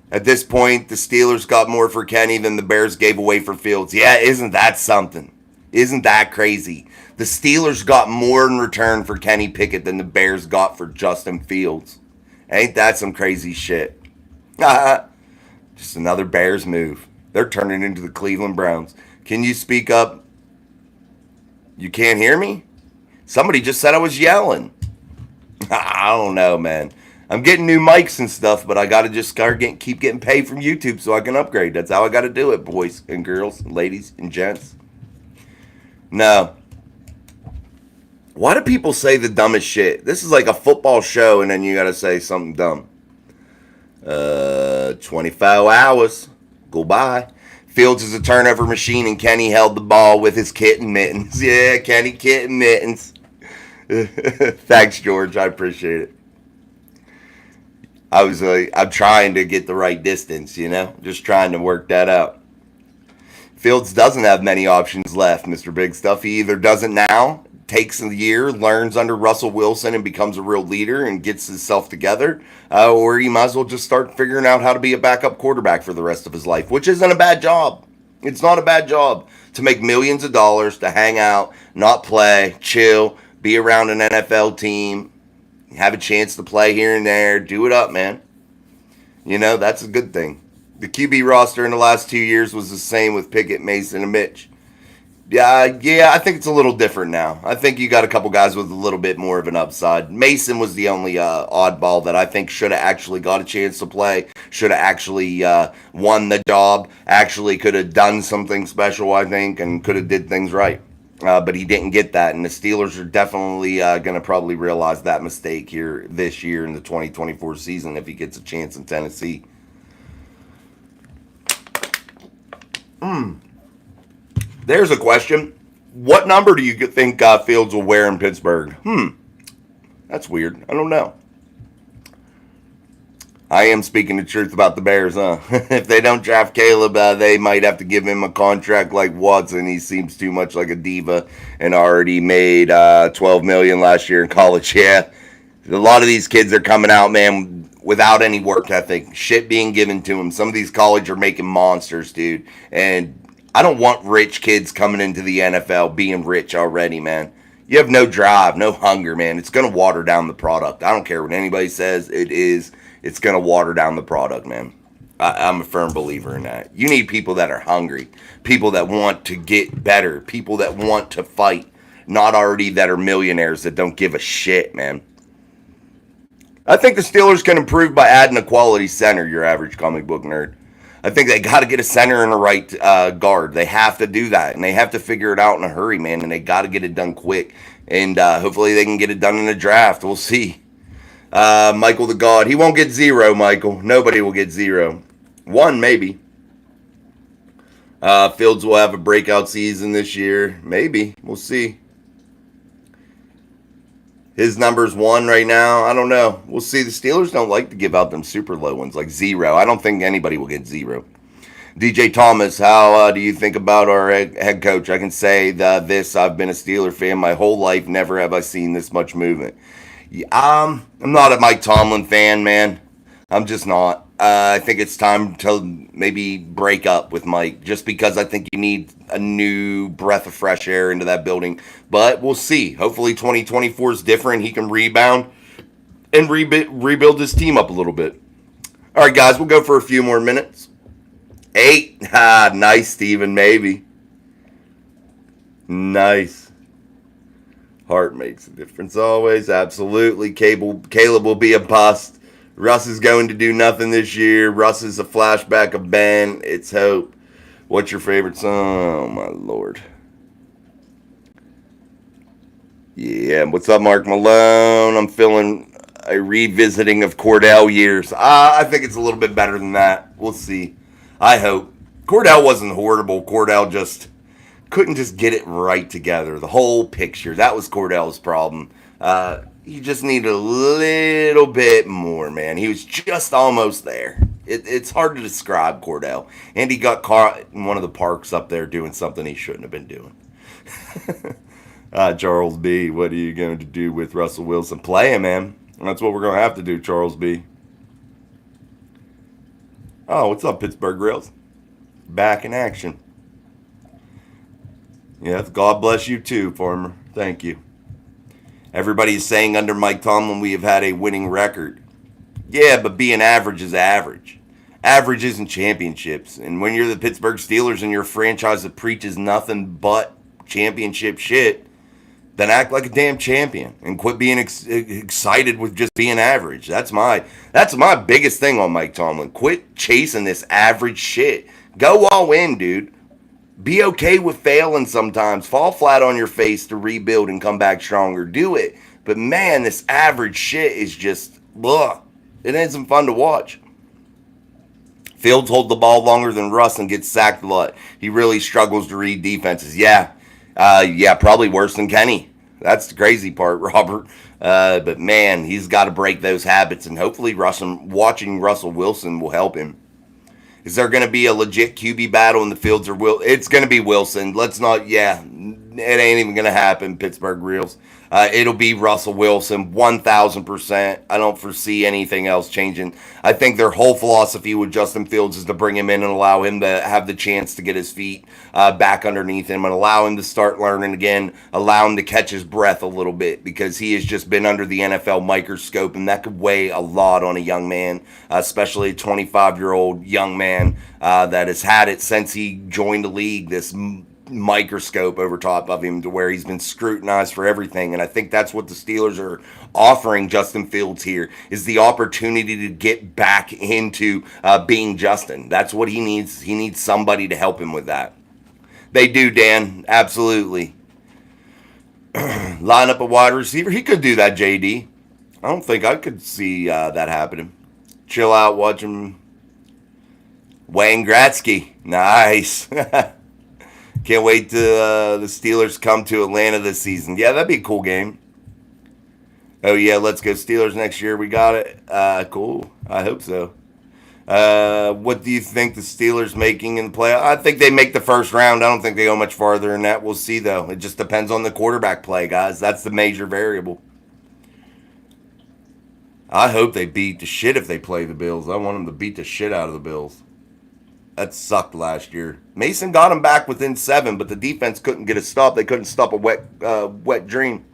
At this point, the Steelers got more for Kenny than the Bears gave away for Fields. Yeah, isn't that something? Isn't that crazy? The Steelers got more in return for Kenny Pickett than the Bears got for Justin Fields. Ain't that some crazy shit? Just another Bears move. They're turning into the Cleveland Browns. Can you speak up? You can't hear me? Somebody just said I was yelling. I don't know, man. I'm getting new mics and stuff, but I got to just keep getting paid from YouTube so I can upgrade. That's how I got to do it, boys and girls, ladies and gents. No. Why do people say the dumbest shit? This is like a football show, and then you got to say something dumb. 24 hours. Goodbye. Fields is a turnover machine, and Kenny held the ball with his kitten mittens. Yeah, Kenny kitten mittens. Thanks, George. I appreciate it. I'm trying to get the right distance, just trying to work that out. Fields doesn't have many options left, Mr. Big Stuff. He either doesn't now, takes a year, learns under Russell Wilson and becomes a real leader and gets himself together, or he might as well just start figuring out how to be a backup quarterback for the rest of his life, which isn't a bad job. It's not a bad job to make millions of dollars, to hang out, not play, chill, be around an NFL team, have a chance to play here and there, do it up, man. That's a good thing. The QB roster in the last 2 years was the same with Pickett, Mason, and Mitch. Yeah, I think it's a little different now. I think you got a couple guys with a little bit more of an upside. Mason was the only oddball that I think should have actually got a chance to play, should have actually won the job, actually could have done something special, I think, and could have did things right. But he didn't get that, and the Steelers are definitely going to probably realize that mistake here this year in the 2024 season if he gets a chance in Tennessee. There's a question. What number do you think Fields will wear in Pittsburgh? That's weird. I don't know. I am speaking the truth about the Bears, huh? If they don't draft Caleb, they might have to give him a contract like Watson. He seems too much like a diva and already made $12 million last year in college. Yeah, a lot of these kids are coming out, man, without any work ethic. Shit being given to them. Some of these college are making monsters, dude. And I don't want rich kids coming into the NFL being rich already, man. You have no drive, no hunger, man. It's going to water down the product. I don't care what anybody says. It's going to water down the product, man. I'm a firm believer in that. You need people that are hungry, people that want to get better, people that want to fight, not already that are millionaires that don't give a shit, man. I think the Steelers can improve by adding a quality center, your average comic book nerd. I think they got to get a center and a right guard. They have to do that, and they have to figure it out in a hurry, man, and they got to get it done quick. And hopefully they can get it done in the draft. We'll see. Michael the God. He won't get 0, Michael. Nobody will get 0. 1, maybe. Fields will have a breakout season this year. Maybe. We'll see. His number's 1 right now. I don't know. We'll see. The Steelers don't like to give out them super low ones, like 0. I don't think anybody will get 0. DJ Thomas, how do you think about our head coach? I can say this. I've been a Steeler fan my whole life. Never have I seen this much movement. I'm not a Mike Tomlin fan, man. I'm just not. I think it's time to maybe break up with Mike, just because I think you need a new breath of fresh air into that building. But we'll see. Hopefully 2024 is different. He can rebound and rebuild his team up a little bit. All right, guys, we'll go for a few more minutes. 8. Nice, Steven, maybe. Nice. Heart makes a difference always. Absolutely. Caleb will be a bust. Russ is going to do nothing this year. Russ is a flashback of Ben. It's hope. What's your favorite song? Oh, my Lord. Yeah. What's up, Mark Malone? I'm feeling a revisiting of Cordell years. I think it's a little bit better than that. We'll see. I hope. Cordell wasn't horrible. Cordell just couldn't just get it right together. The whole picture. That was Cordell's problem. He just needed a little bit more, man. He was just almost there. It's hard to describe Cordell. And he got caught in one of the parks up there doing something he shouldn't have been doing. Charles B., what are you going to do with Russell Wilson? Play him, man. That's what we're going to have to do, Charles B. Oh, what's up, Pittsburgh Rails? Back in action. Yes, God bless you too, Farmer. Thank you. Everybody's saying under Mike Tomlin we have had a winning record. Yeah, but being average is average. Average isn't championships. And when you're the Pittsburgh Steelers and you're a franchise that preaches nothing but championship shit, then act like a damn champion and quit being excited with just being average. That's my biggest thing on Mike Tomlin. Quit chasing this average shit. Go all in, dude. Be okay with failing sometimes. Fall flat on your face to rebuild and come back stronger. Do it. But man, this average shit is just, ugh. It isn't fun to watch. Fields hold the ball longer than Russ and gets sacked a lot. He really struggles to read defenses. Yeah, probably worse than Kenny. That's the crazy part, Robert. But man, he's got to break those habits, and hopefully watching Russell Wilson will help him. Is there going to be a legit QB battle in the Fields or Will? It's going to be Wilson. Let's not. Yeah, it ain't even going to happen. Pittsburgh Reels. It'll be Russell Wilson, 1,000%. I don't foresee anything else changing. I think their whole philosophy with Justin Fields is to bring him in and allow him to have the chance to get his feet back underneath him and allow him to start learning again, allow him to catch his breath a little bit, because he has just been under the NFL microscope, and that could weigh a lot on a young man, especially a 25-year-old young man that has had it since he joined the league, this microscope over top of him to where he's been scrutinized for everything. And I think that's what the Steelers are offering Justin Fields here, is the opportunity to get back into being Justin. That's what he needs. He needs somebody to help him with that. They do, Dan. Absolutely. Line up a wide receiver. He could do that, JD. I don't think I could see that happening. Chill out, watch him. Wayne Gretzky. Nice. Can't wait till the Steelers come to Atlanta this season. Yeah, that'd be a cool game. Oh, yeah, let's go Steelers next year. We got it. Cool. I hope so. What do you think the Steelers making in the playoff? I think they make the first round. I don't think they go much farther than that. We'll see, though. It just depends on the quarterback play, guys. That's the major variable. I hope they beat the shit if they play the Bills. I want them to beat the shit out of the Bills. That sucked last year. Mason got him back within 7, but the defense couldn't get a stop. They couldn't stop a wet dream,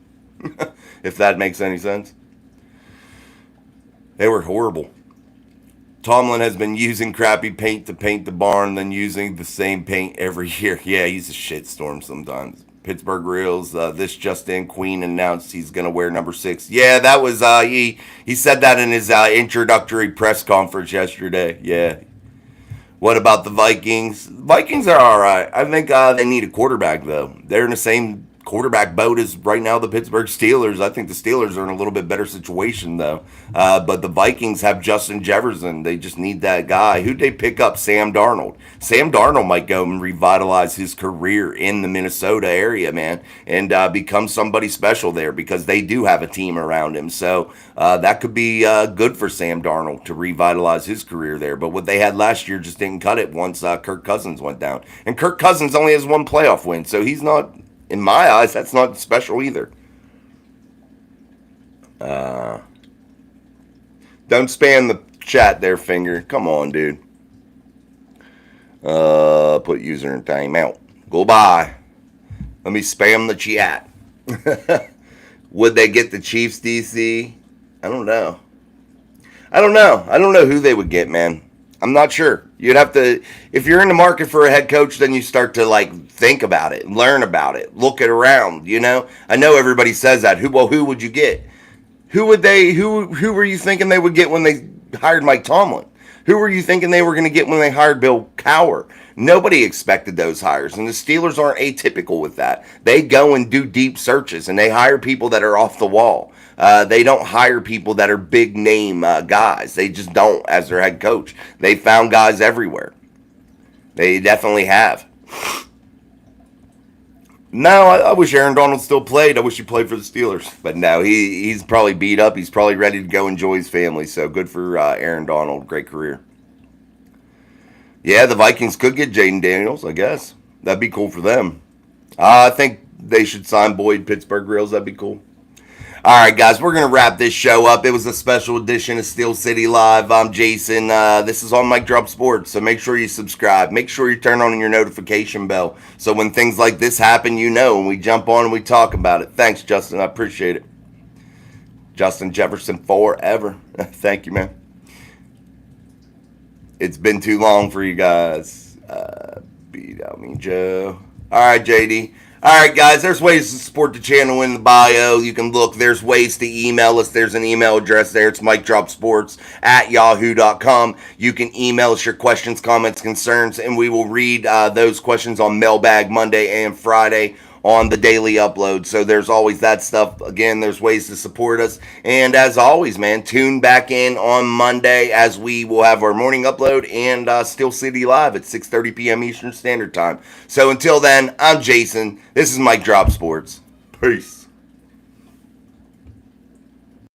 if that makes any sense. They were horrible. Tomlin has been using crappy paint to paint the barn, then using the same paint every year. Yeah, he's a shitstorm sometimes. Pittsburgh Reels, this just in, Queen announced he's going to wear number 6. Yeah, that was, he said that in his introductory press conference yesterday. Yeah. What about the Vikings? Vikings are all right. I think they need a quarterback, though. They're in the same quarterback boat as right now the Pittsburgh Steelers. I think the Steelers are in a little bit better situation, though. But the Vikings have Justin Jefferson. They just need that guy. Who'd they pick up? Sam Darnold. Sam Darnold might go and revitalize his career in the Minnesota area, man, and become somebody special there, because they do have a team around him. So that could be good for Sam Darnold to revitalize his career there. But what they had last year just didn't cut it once Kirk Cousins went down. And Kirk Cousins only has 1 playoff win, so he's not... In my eyes, that's not special either. Don't spam the chat there, Finger. Come on, dude. Put user in timeout. Go by. Let me spam the chat. Would they get the Chiefs, DC? I don't know. I don't know who they would get, man. I'm not sure. You'd have to, if you're in the market for a head coach, then you start to think about it, learn about it, look it around, you know? I know everybody says that. Who would you get? Who were you thinking they would get when they hired Mike Tomlin? Who were you thinking they were going to get when they hired Bill Cowher? Nobody expected those hires, and the Steelers aren't atypical with that. They go and do deep searches, and they hire people that are off the wall. They don't hire people that are big name guys. They just don't as their head coach. They found guys everywhere. They definitely have. No, I wish Aaron Donald still played. I wish he played for the Steelers. But no, he's probably beat up. He's probably ready to go enjoy his family. So good for Aaron Donald. Great career. Yeah, the Vikings could get Jaden Daniels, I guess. That'd be cool for them. I think they should sign Boyd, Pittsburgh Reels. That'd be cool. All right, guys, we're going to wrap this show up. It was a special edition of Steel City Live. I'm Jason. This is on Mic Drop Sports, so make sure you subscribe. Make sure you turn on your notification bell so when things like this happen, you know, and we jump on and we talk about it. Thanks, Justin. I appreciate it. Justin Jefferson forever. Thank you, man. It's been too long for you guys. Beat out me, Joe. All right, JD. All right, guys, there's ways to support the channel in the bio. You can look. There's ways to email us. There's an email address there. It's micdropsports@yahoo.com. You can email us your questions, comments, concerns, and we will read those questions on Mailbag Monday and Friday on the daily upload. So there's always that stuff. Again, there's ways to support us. And as always, man, tune back in on Monday as we will have our morning upload and Steel City Live at 6:30 p.m. Eastern Standard Time. So until then, I'm Jason. This is Mike Drop Sports. Peace.